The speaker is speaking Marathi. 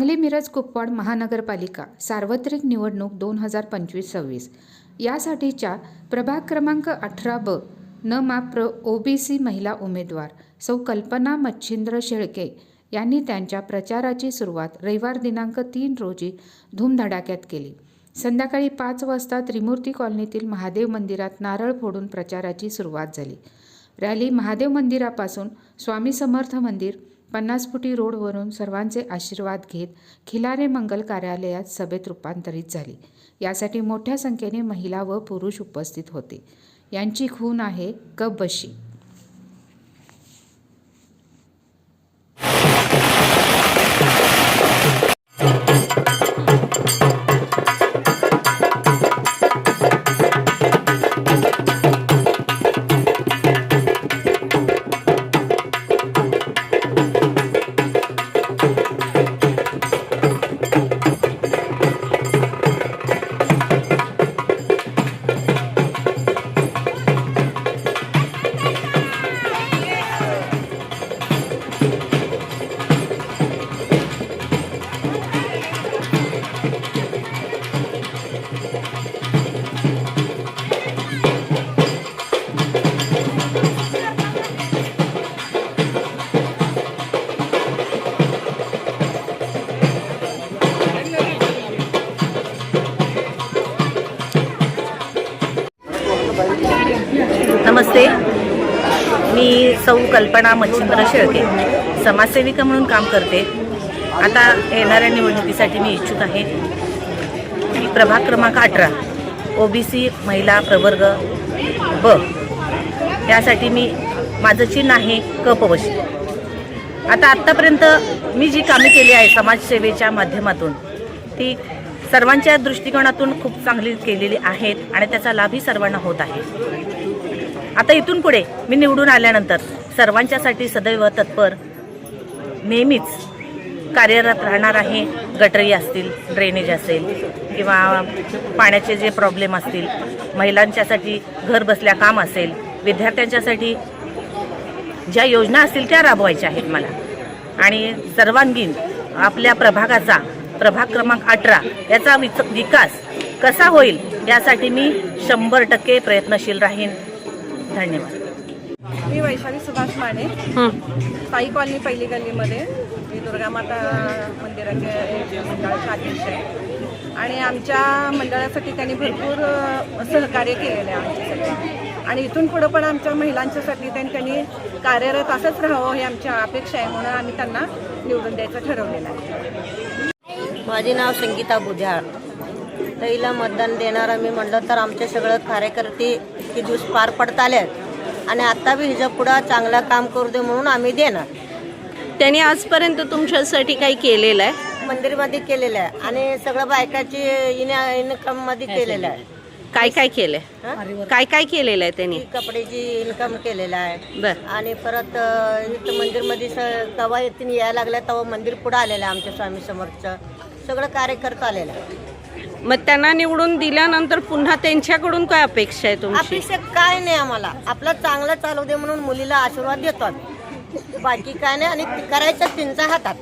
सांगली मिरज कुपवाड महानगरपालिका सार्वत्रिक निवडणूक 2025-26 यासाठीच्या प्रभाग क्रमांक 18 न माप्र ओबीसी महिला उमेदवार सौ कल्पना मच्छिंद्र शेळके यांनी त्यांच्या प्रचाराची सुरुवात रविवार दिनांक 3 रोजी धूमधडाक्यात केली। संध्याकाळी 5 वाजता त्रिमूर्ती कॉलनीतील महादेव मंदिरात नारळ फोडून प्रचाराची सुरुवात झाली। रॅली महादेव मंदिरापासून स्वामी समर्थ मंदिर 50 फुटी रोडवरून सर्वांचे आशीर्वाद घेत खिलारे मंगल कार्यालयात सभेत रूपांतरित झाली। यासाठी मोठ्या संख्येने महिला व पुरुष उपस्थित होते। यांची खून आहे कब बशी। नमस्ते, मी सौ कल्पना मच्छिंद्र शेळके समाजसेविका म्हणून काम करते। आता येणाऱ्या निवडणुकीसाठी मी इच्छुक आहे। प्रभाग क्रमांक 18 ओबीसी महिला प्रवर्ग ब यासाठी माझं चिन्ह आहे कपवशी। आत्तापर्यंत मी जी कामे केली आहे समाजसेवेच्या माध्यमातून ती सर्वांच्या दृष्टिकोनातून खूप चांगली केलेली आहेत आणि त्याचा लाभही सर्वांना होत आहे। आता इथून पुढे मी निवडून आल्यानंतर सर्वांच्यासाठी सदैव तत्पर नेहमीच कार्यरत राहणार आहे। गटरी असतील, ड्रेनेज असेल किंवा पाण्याचे जे प्रॉब्लेम असतील, महिलांच्यासाठी घर बसल्या काम असेल, विद्यार्थ्यांच्यासाठी ज्या योजना असतील त्या राबवायच्या आहेत मला। आणि सर्वांगीण आपल्या प्रभागाचा प्रभाग क्रमांक 18 याचा विकास कसा होईल यासाठी मी 100% प्रयत्नशील राहीन। धन्यवाद। मी वैशाली सुभाष माने, साई कॉलनी पहिली गल्लीमध्ये मी दुर्गा माता मंदिराचे मंडळाचे अध्यक्ष आहे आणि आमच्या मंडळासाठी त्यांनी भरपूर सहकार्य केलेलं आहे आमच्यासाठी आणि इथून पुढं पण आमच्या महिलांच्यासाठी त्यांनी कार्यरत असंच राहावं ही आमची अपेक्षा आहे, म्हणून आम्ही त्यांना निवडून द्यायचं ठरवलेलं आहे। माझे नाव संगीता बुध्याळ। तैला मतदान देणार आम्ही म्हणलं तर आमचे सगळं कार्यकर्ते हे दिवस पार पडत आले आणि आता बी हिच्या पुढं चांगलं काम करू दे म्हणून आम्ही देणार। त्यांनी आजपर्यंत तुमच्यासाठी काही केलेलं आहे? मंदिरमध्ये केलेलं आहे आणि सगळं बायकाची इन्कममध्ये केलेलं आहे। काय काय केलंय? काय काय केलेलं आहे त्यांनी? कपड्याची इन्कम केलेलं आहे बर। आणि परत इथं मंदिरमध्ये तवा येतील यायला लागल्या तेव्हा मंदिर पुढं आलेलं आहे। आमच्या स्वामी समर्थचं सगळं कार्यकर्ता आलेलं आहे। मग त्यांना निवडून दिल्यानंतर पुन्हा त्यांच्याकडून काय अपेक्षा आहे तुमची? अपेक्षा काय नाही, आम्हाला आपलं चांगलं चालू दे म्हणून मुलीला आशीर्वाद देतो। बाकी काय नाही आणि करायचं त्यांच्या हातात।